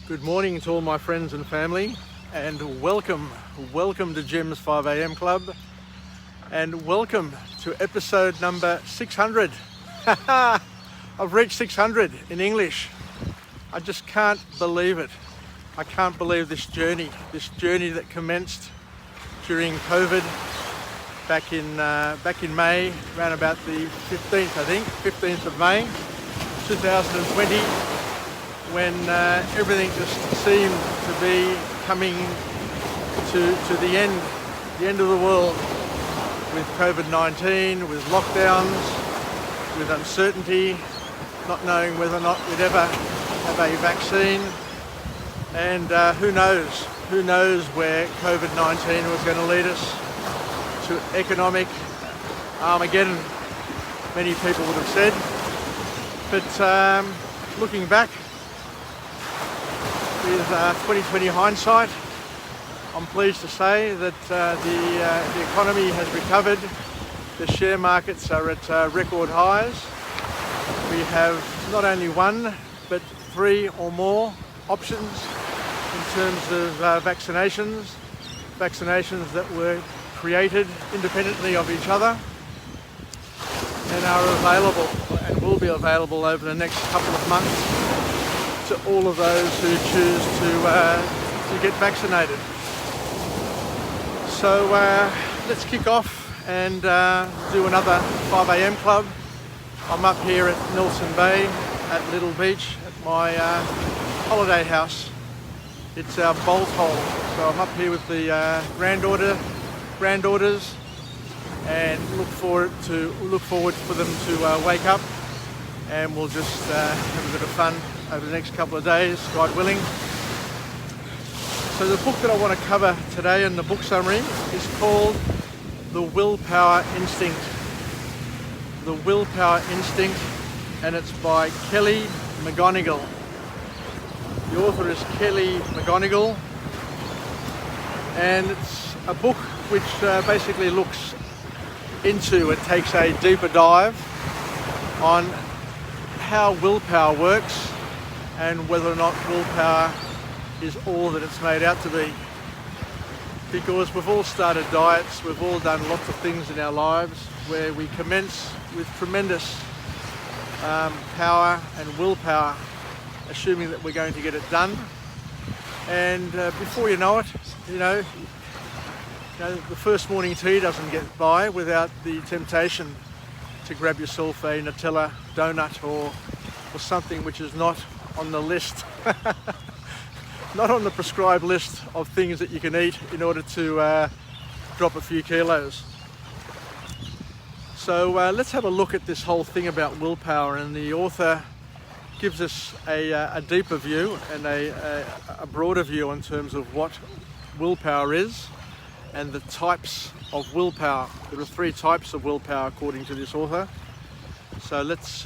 Good morning to all my friends and family, and welcome to Jim's 5am Club, and welcome to episode number 600. I've reached 600 in English. I just can't believe it. I can't believe this journey that commenced during COVID back in May, around about the 15th, I think, 15th of May 2020. When everything just seemed to be coming to the end of the world, with COVID-19, with lockdowns, with uncertainty, not knowing whether or not we'd ever have a vaccine, and who knows where COVID-19 was going to lead us, to economic Armageddon, many people would have said. But looking back, with 2020 hindsight, I'm pleased to say that the economy has recovered. The share markets are at record highs. We have not only one, but three or more options in terms of vaccinations that were created independently of each other and are available and will be available over the next couple of months to all of those who choose to get vaccinated. So let's kick off and do another 5am Club. I'm up here at Nelson Bay at Little Beach at my holiday house. It's our bolt hole. So I'm up here with the granddaughters, and look forward for them to wake up, and we'll just have a bit of fun over the next couple of days, God willing. So the book that I want to cover today in the book summary is called The Willpower Instinct. The Willpower Instinct, and it's by Kelly McGonigal. The author is Kelly McGonigal, and it's a book which basically takes a deeper dive on how willpower works, and whether or not willpower is all that it's made out to be. Because we've all started diets, we've all done lots of things in our lives where we commence with tremendous power and willpower, assuming that we're going to get it done. And before you know it, the first morning tea doesn't get by without the temptation to grab yourself a Nutella donut or something which is not on the list, not on the prescribed list of things that you can eat in order to drop a few kilos. So let's have a look at this whole thing about willpower, and the author gives us a deeper view and a broader view in terms of what willpower is and the types of willpower. There are three types of willpower according to this author. So let's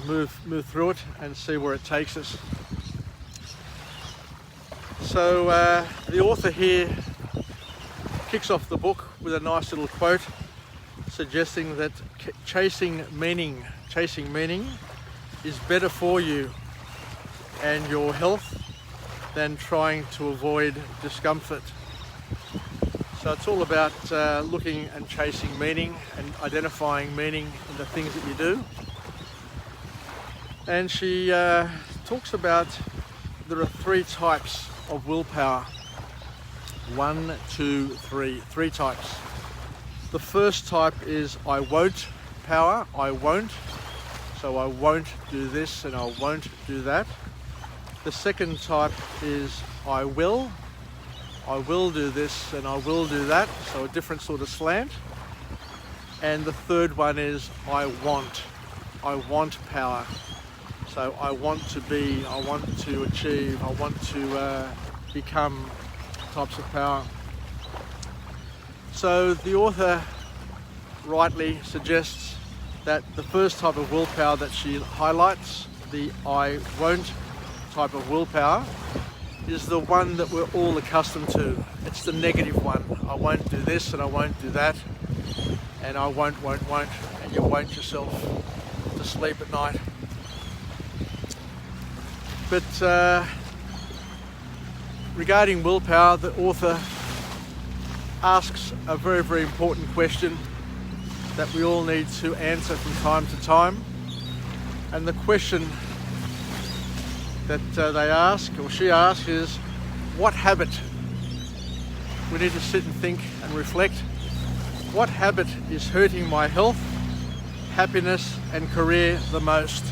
move through it and see where it takes us. So the author here kicks off the book with a nice little quote suggesting that chasing meaning is better for you and your health than trying to avoid discomfort. So it's all about looking and chasing meaning and identifying meaning in the things that you do. And she talks about there are three types of willpower. 1, 2, 3. Three types. The first type is I won't power. I won't. So I won't do this and I won't do that. The second type is I will. I will do this and I will do that, so a different sort of slant. And the third one is I want power. So I want to be, I want to achieve, I want to become types of power. So the author rightly suggests that the first type of willpower that she highlights, the I won't type of willpower, is the one that we're all accustomed to. It's the negative one. I won't do this and I won't do that, and I won't, and you won't yourself to sleep at night. But regarding willpower, the author asks a very, very important question that we all need to answer from time to time. And the question that they ask, or she asks, is what habit? We need to sit and think and reflect. What habit is hurting my health, happiness and career the most?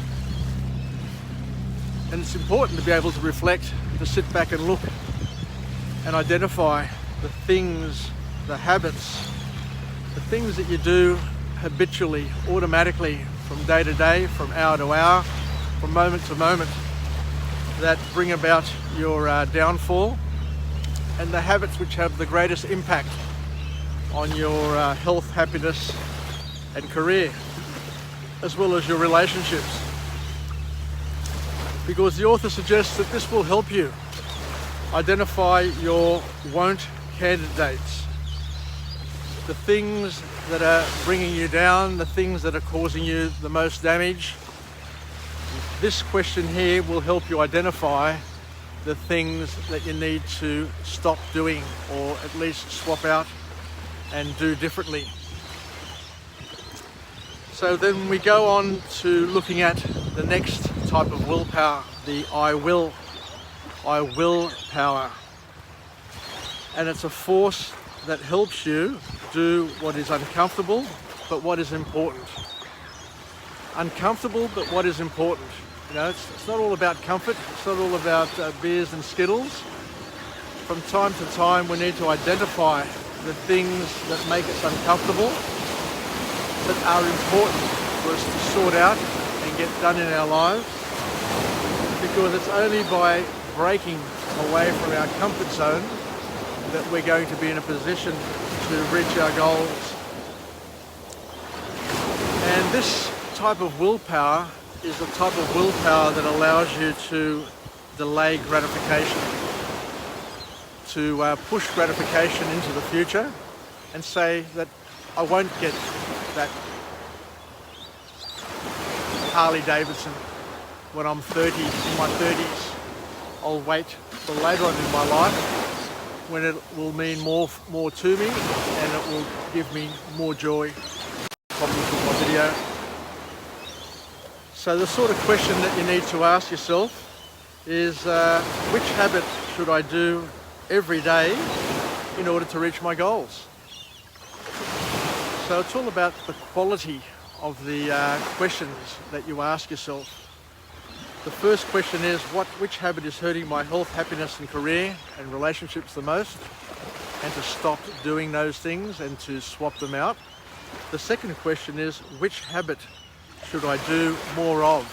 And it's important to be able to reflect, to sit back and look and identify the things, the habits, the things that you do habitually, automatically, from day to day, from hour to hour, from moment to moment, that bring about your downfall, and the habits which have the greatest impact on your health, happiness and career, as well as your relationships. Because the author suggests that this will help you identify your won't candidates, the things that are bringing you down, the things that are causing you the most damage. This question here will help you identify the things that you need to stop doing, or at least swap out and do differently. So then we go on to looking at the next type of willpower, the I will power. And it's a force that helps you do what is uncomfortable, but what is important. Uncomfortable, but what is important. You know, it's not all about comfort. It's not all about beers and Skittles. From time to time, we need to identify the things that make us uncomfortable, that are important for us to sort out and get done in our lives. Because it's only by breaking away from our comfort zone that we're going to be in a position to reach our goals. And this type of willpower is the type of willpower that allows you to delay gratification, to push gratification into the future and say that I won't get that Harley Davidson when I'm 30, in my 30s. I'll wait for later on in my life when it will mean more to me and it will give me more joy. Problems with my video. So the sort of question that you need to ask yourself is which habit should I do every day in order to reach my goals? So it's all about the quality of the questions that you ask yourself. The first question is which habit is hurting my health, happiness and career and relationships the most, and to stop doing those things and to swap them out. The second question is which habit should I do more of?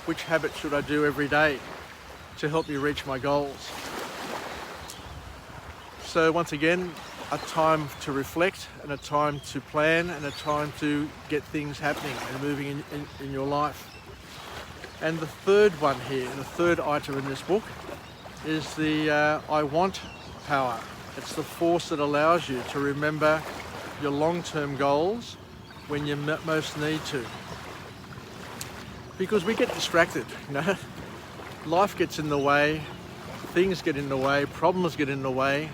Which habit should I do every day to help me reach my goals? So once again, a time to reflect and a time to plan and a time to get things happening and moving in your life. And the third one here, the third item in this book, is the I want power. It's the force that allows you to remember your long-term goals when you most need to. Because we get distracted, you know. Life gets in the way, things get in the way, problems get in the way,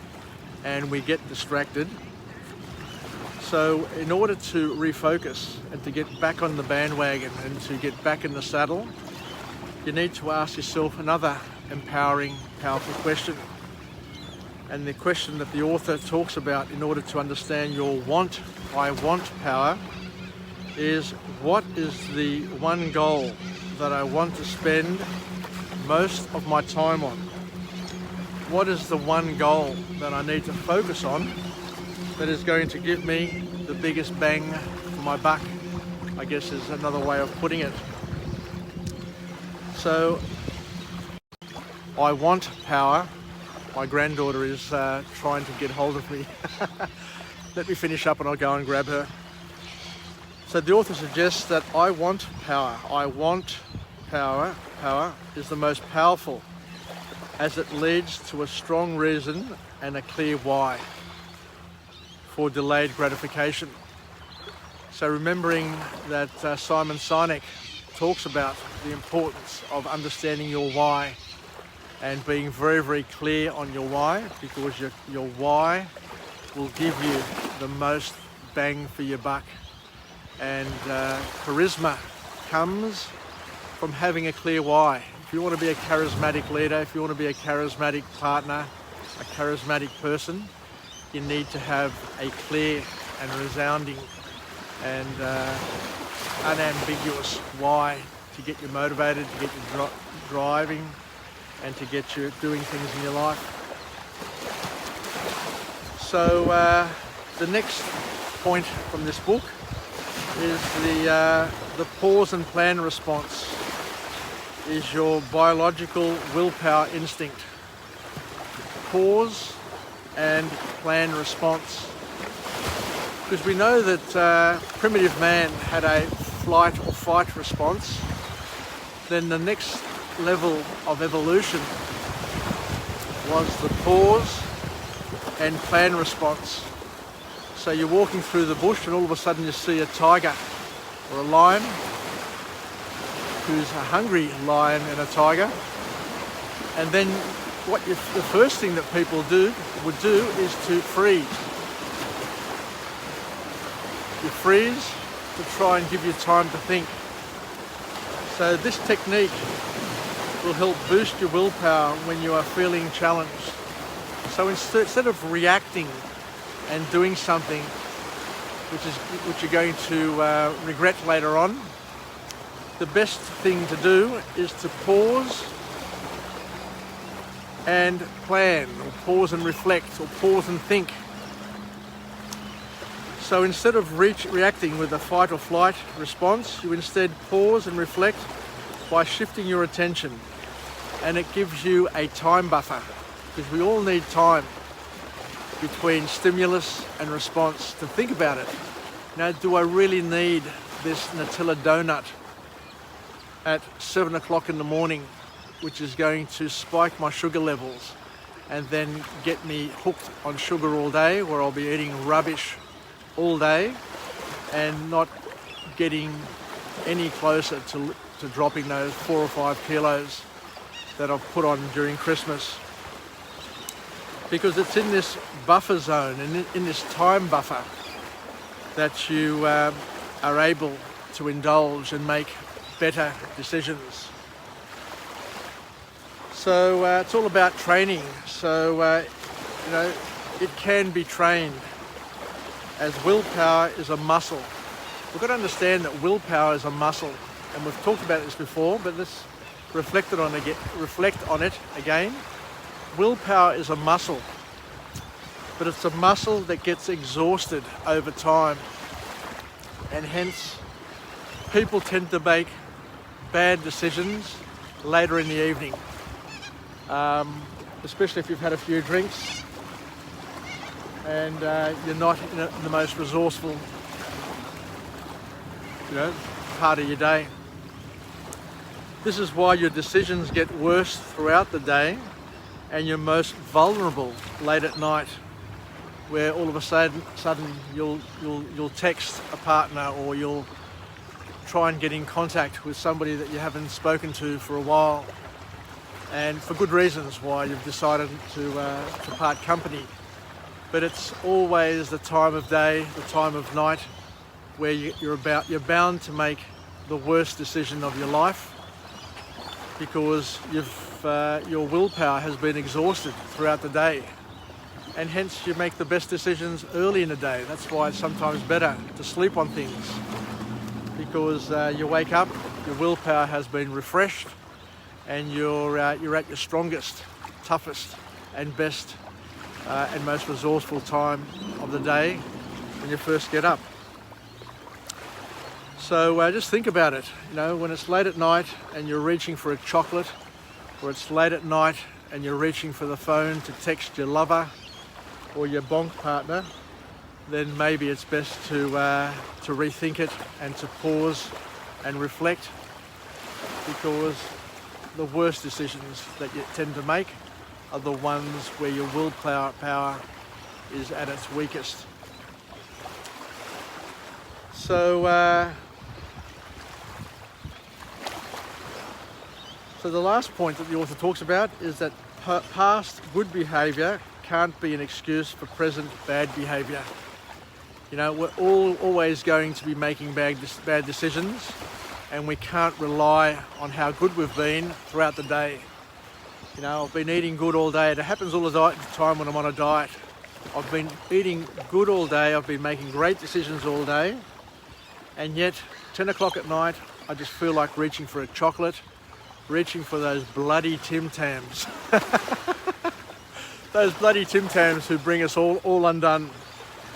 and we get distracted. So in order to refocus and to get back on the bandwagon and to get back in the saddle, you need to ask yourself another empowering, powerful question. And the question that the author talks about in order to understand your I want power is, what is the one goal that I want to spend most of my time on? What is the one goal that I need to focus on that is going to give me the biggest bang for my buck, I guess is another way of putting it. So, I want power. My granddaughter is trying to get hold of me. Let me finish up and I'll go and grab her. So the author suggests that I want power. I want power. Power is the most powerful as it leads to a strong reason and a clear why for delayed gratification. So remembering that Simon Sinek talks about the importance of understanding your why and being very, very clear on your why, because your why will give you the most bang for your buck. And charisma comes from having a clear why. If you want to be a charismatic leader, if you want to be a charismatic partner, a charismatic person, you need to have a clear and resounding and unambiguous why to get you motivated, to get you driving, and to get you doing things in your life. So the next point from this book is the pause and plan response is your biological willpower instinct. Pause and plan response. Because we know that primitive man had a flight or fight response. Then the next level of evolution was the pause and plan response. So you're walking through the bush and all of a sudden you see a tiger or a lion, who's a hungry lion and a tiger. And then the first thing that people would do is to freeze. You freeze to try and give you time to think. So this technique will help boost your willpower when you are feeling challenged. So instead of reacting and doing something which you're going to regret later on, the best thing to do is to pause and plan, or pause and reflect, or pause and think. So instead of reacting with a fight or flight response, you instead pause and reflect by shifting your attention. And it gives you a time buffer, because we all need time between stimulus and response to think about it. Now, do I really need this Nutella donut at 7 o'clock in the morning, which is going to spike my sugar levels and then get me hooked on sugar all day, where I'll be eating rubbish all day and not getting any closer to dropping those 4 or 5 kilos that I've put on during Christmas? Because it's in this buffer zone and in this time buffer that you are able to indulge and make better decisions. So it's all about training. So it can be trained, as willpower is a muscle. We've got to understand that willpower is a muscle, and we've talked about this before, but let's reflect on it again. Willpower is a muscle, but it's a muscle that gets exhausted over time, and hence people tend to make bad decisions later in the evening, especially if you've had a few drinks and you're not in the most resourceful part of your day. This is why your decisions get worse throughout the day, and you're most vulnerable late at night, where all of a sudden you'll text a partner, or you'll try and get in contact with somebody that you haven't spoken to for a while, and for good reasons why you've decided to part company. But it's always the time of day, the time of night, where you're bound to make the worst decision of your life, because your willpower has been exhausted throughout the day, and hence you make the best decisions early in the day. That's why it's sometimes better to sleep on things, because you wake up, your willpower has been refreshed, and you're at your strongest, toughest, and best and most resourceful time of the day when you first get up. So just think about it. When it's late at night and you're reaching for a chocolate, or it's late at night and you're reaching for the phone to text your lover or your bonk partner, then maybe it's best to rethink it and to pause and reflect, because the worst decisions that you tend to make are the ones where your willpower is at its weakest. So So the last point that the author talks about is that past good behaviour can't be an excuse for present bad behaviour. You know, we're always going to be making bad decisions, and we can't rely on how good we've been throughout the day. You know, I've been eating good all day. It happens all the time when I'm on a diet. I've been eating good all day. I've been making great decisions all day. And yet, 10 o'clock at night, I just feel like reaching for a chocolate, reaching for those bloody Tim Tams. Those bloody Tim Tams who bring us all undone.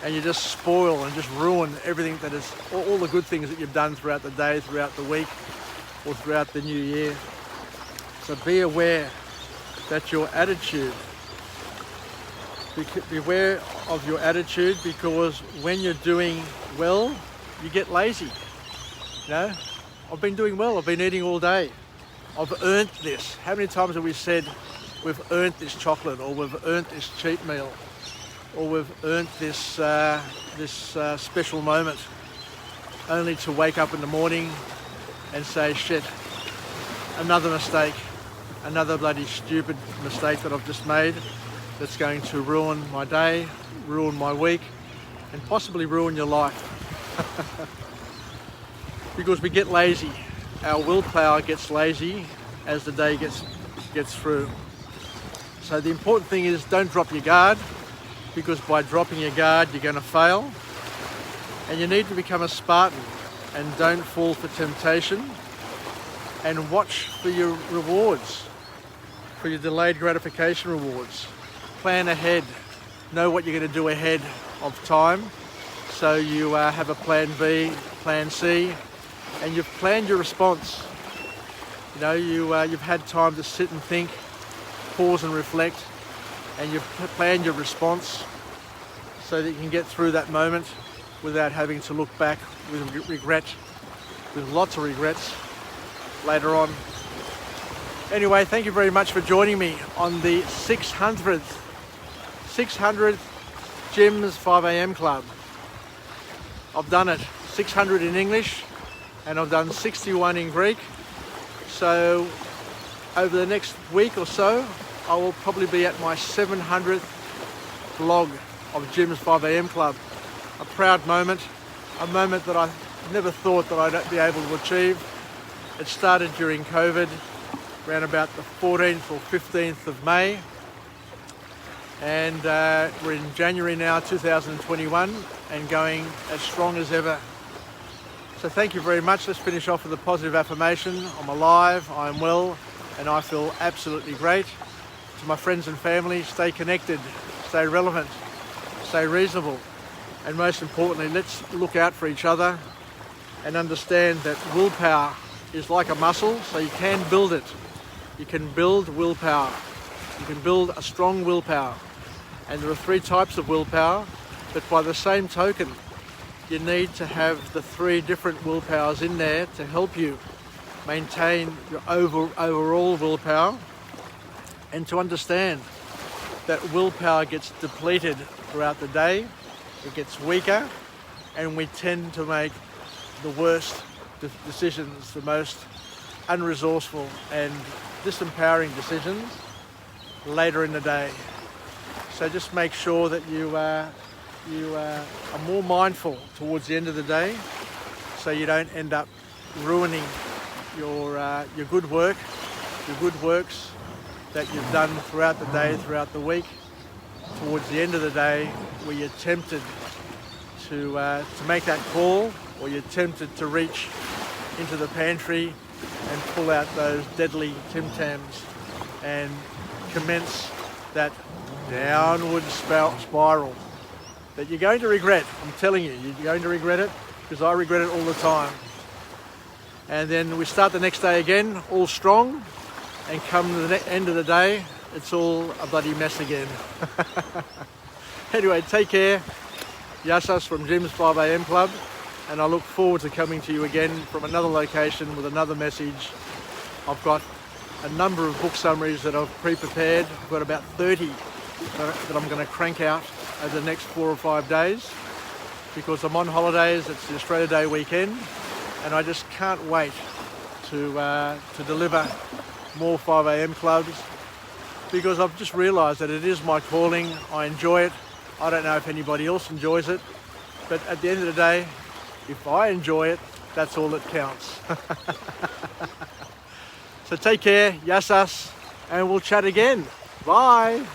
And you just spoil and just ruin everything that is, all the good things that you've done throughout the day, throughout the week, or throughout the new year. So be aware that your attitude, beware of your attitude, because when you're doing well, you get lazy. You know, I've been doing well, I've been eating all day. I've earned this. How many times have we said we've earned this chocolate, or we've earned this cheat meal, or we've earned this special moment, only to wake up in the morning and say, shit, another mistake, another bloody stupid mistake that I've just made that's going to ruin my day, ruin my week, and possibly ruin your life. Because we get lazy. Our willpower gets lazy as the day gets through. So the important thing is, don't drop your guard, because by dropping your guard you're going to fail. And you need to become a Spartan and don't fall for temptation, and watch for your rewards, for your delayed gratification rewards. Plan ahead, know what you're going to do ahead of time, so you have a plan B, plan C, and you've planned your response. You know, you've had time to sit and think, pause and reflect, and you've planned your response so that you can get through that moment without having to look back with regret, with lots of regrets later on. Anyway, thank you very much for joining me on the 600th Jim's 5am Club. I've done it, 600 in English, and I've done 61 in Greek. So over the next week or so, I will probably be at my 700th vlog of Jim's 5am Club. A proud moment, a moment that I never thought that I'd be able to achieve. It started during COVID, around about the 14th or 15th of May. And we're in January now, 2021, and going as strong as ever. So thank you very much. Let's finish off with a positive affirmation. I'm alive, I'm well, and I feel absolutely great. To my friends and family, stay connected, stay relevant, stay reasonable, and most importantly, let's look out for each other and understand that willpower is like a muscle, so you can build it. You can build willpower. You can build a strong willpower. And there are 3 types of willpower, but by the same token, you need to have the 3 different willpowers in there to help you maintain your overall willpower, and to understand that willpower gets depleted throughout the day, it gets weaker, and we tend to make the worst decisions, the most unresourceful and disempowering decisions later in the day. So just make sure that you are more mindful towards the end of the day, so you don't end up ruining your good work, your good works that you've done throughout the day, throughout the week, towards the end of the day, where you're tempted to make that call, or you're tempted to reach into the pantry and pull out those deadly Tim Tams and commence that downward spiral that you're going to regret. I'm telling you, you're going to regret it, because I regret it all the time. And then we start the next day again, all strong, and come to the end of the day, it's all a bloody mess again. Anyway, take care. Yassas from Jim's 5am Club, and I look forward to coming to you again from another location with another message. I've got a number of book summaries that I've pre-prepared. I've got about 30 that I'm going to crank out over the next 4 or 5 days, because I'm on holidays. It's the Australia Day weekend, and I just can't wait to deliver more 5 a.m. clubs, because I've just realized that it is my calling. I enjoy it. I don't know if anybody else enjoys it, but at the end of the day, if I enjoy it, that's all that counts. So take care, yasas, and we'll chat again. Bye.